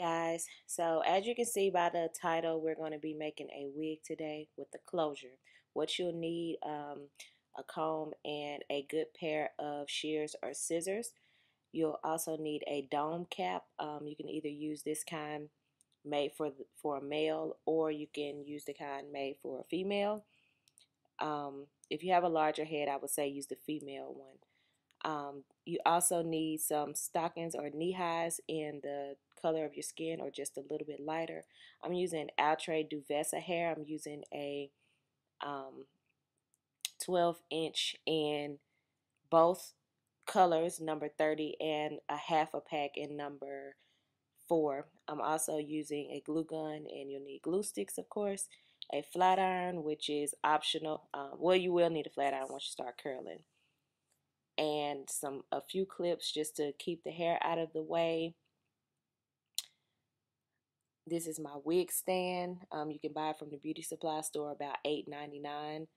Guys, so as you can see by the title, we're going to be making a wig today with the closure. What you'll need, a comb and a good pair of shears or scissors. You'll also need a dome cap. You can either use this kind made for a male, or you can use the kind made for a female. If you have a larger head, I would say use the female one. You also need some stockings or knee highs in the color of your skin or just a little bit lighter. I'm using Outre Duvessa hair. I'm using a 12-inch in both colors, number 30, and a half a pack in number 4. I'm also using a glue gun, and you'll need glue sticks, of course, a flat iron, which is optional. Well, you will need a flat iron once you start curling, and a few clips just to keep the hair out of the way. This is my wig stand. You can buy it from the beauty supply store, about $8.99.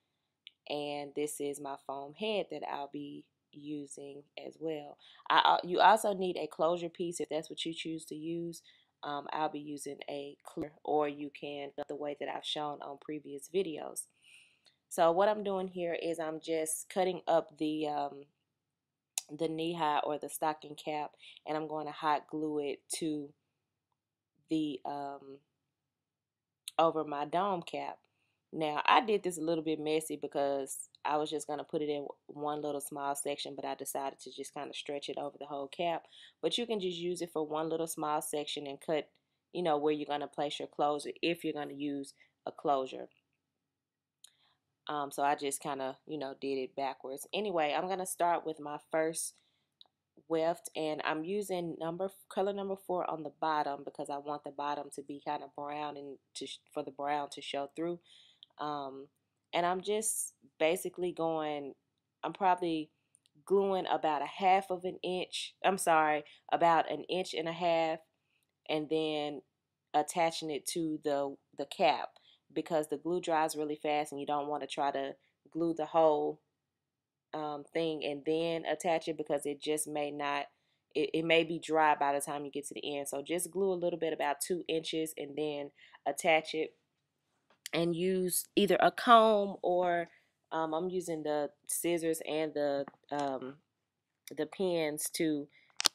And this is my foam head that I'll be using as well. You also need a closure piece if that's what you choose to use. I'll be using a clear, or you can the way that I've shown on previous videos. So what I'm doing here is I'm just cutting up the knee high or the stocking cap, and I'm going to hot glue it to the over my dome cap. Now I did this a little bit messy because I was just going to put it in one little small section, but I decided to just kind of stretch it over the whole cap. But you can just use it for one little small section and cut, where you're going to place your closure if you're going to use a closure. So I just kind of, did it backwards. Anyway, I'm going to start with my first weft, and I'm using color number 4 on the bottom because I want the bottom to be kind of brown and for the brown to show through. And I'm just basically I'm probably gluing about a half of an inch, I'm sorry, about an inch and a half, and then attaching it to the cap, because the glue dries really fast and you don't want to try to glue the whole thing and then attach it, because it just may not, it may be dry by the time you get to the end. So just glue a little bit, about 2 inches, and then attach it, and use either a comb or I'm using the scissors and the pins to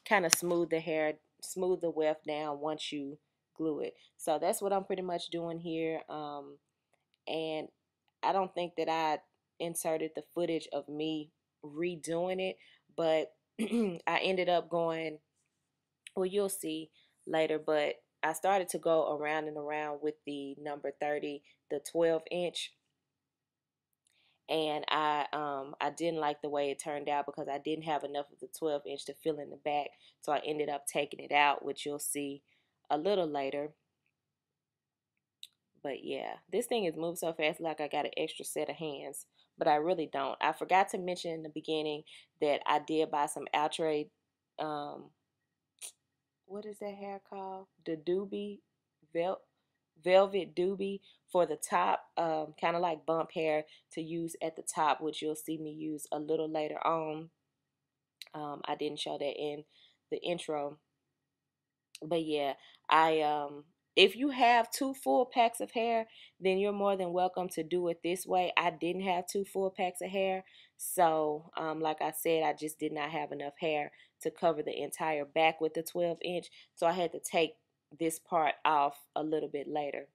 kind of smooth the weft down once you glue it. So that's what I'm pretty much doing here. And I don't think that I inserted the footage of me redoing it, but I ended up going, well, you'll see later, but I started to go around and around with the number 30, the 12-inch, and I didn't like the way it turned out because I didn't have enough of the 12-inch to fill in the back, so I ended up taking it out, which you'll see a little later. But yeah, this thing is moved so fast, like I got an extra set of hands, but I really don't. I forgot to mention in the beginning that I did buy some Outre, what is that hair called? The Duby, Velvet Duby, for the top, kind of like bump hair to use at the top, which you'll see me use a little later on. I didn't show that in the intro, but yeah, if you have 2 full packs of hair, then you're more than welcome to do it this way. I didn't have 2 full packs of hair, so like I said, I just did not have enough hair to cover the entire back with the 12-inch, so I had to take this part off a little bit later.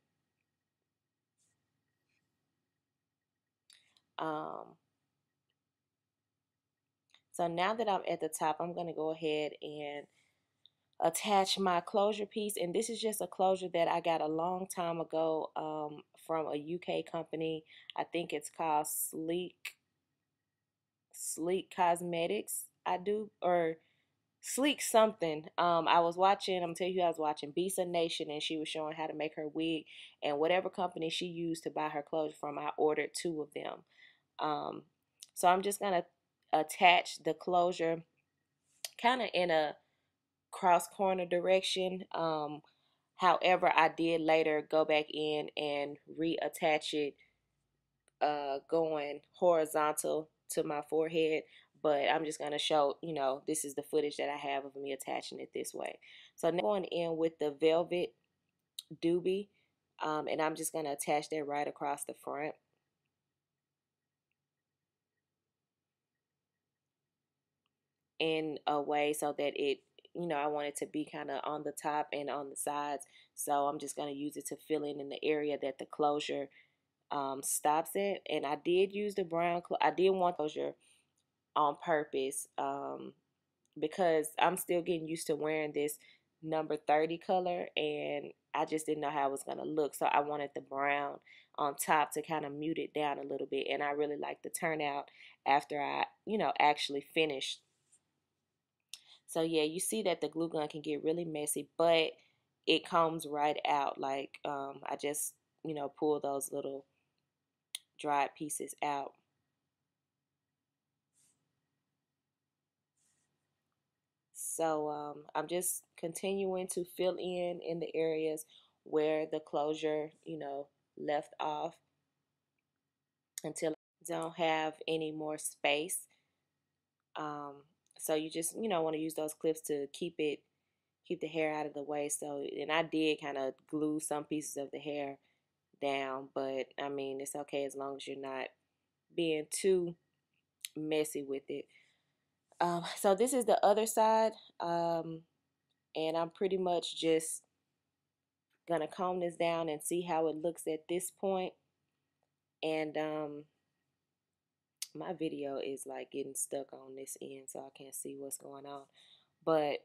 Um, so now that I'm at the top, I'm going to go ahead and attach my closure piece, and this is just a closure that I got a long time ago from a UK company. I think it's called Sleek Cosmetics. Or Sleek something. I was watching, I'm telling you, I was watching Bisa Nation, and she was showing how to make her wig, and whatever company she used to buy her clothes from, I ordered 2 of them. So I'm just gonna attach the closure kind of in a cross corner direction. However, I did later go back in and reattach it, going horizontal to my forehead, but I'm just going to show, this is the footage that I have of me attaching it this way. So now I'm going in with the Velvet Duby, and I'm just going to attach that right across the front. In a way so that it, I want it to be kind of on the top and on the sides. So I'm just going to use it to fill in the area that the closure stops at. And I did use the brown, I did want closure on purpose, because I'm still getting used to wearing this number 30 color, and I just didn't know how it was going to look. So I wanted the brown on top to kind of mute it down a little bit. And I really like the turnout after I, actually finished. So yeah, you see that the glue gun can get really messy, but it comes right out. Like, I just, pull those little dried pieces out. So I'm just continuing to fill in the areas where the closure, left off, until I don't have any more space. Um, so you just, want to use those clips to keep the hair out of the way. So, and I did kind of glue some pieces of the hair down, but I mean, it's okay as long as you're not being too messy with it. So this is the other side, and I'm pretty much just gonna comb this down and see how it looks at this point. And my video is like getting stuck on this end, so I can't see what's going on. But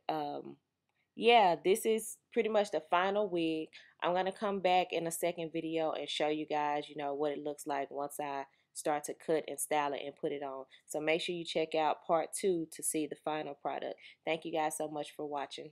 yeah, this is pretty much the final wig. I'm going to come back in a second video and show you guys, what it looks like once I start to cut and style it and put it on. So make sure you check out part 2 to see the final product. Thank you guys so much for watching.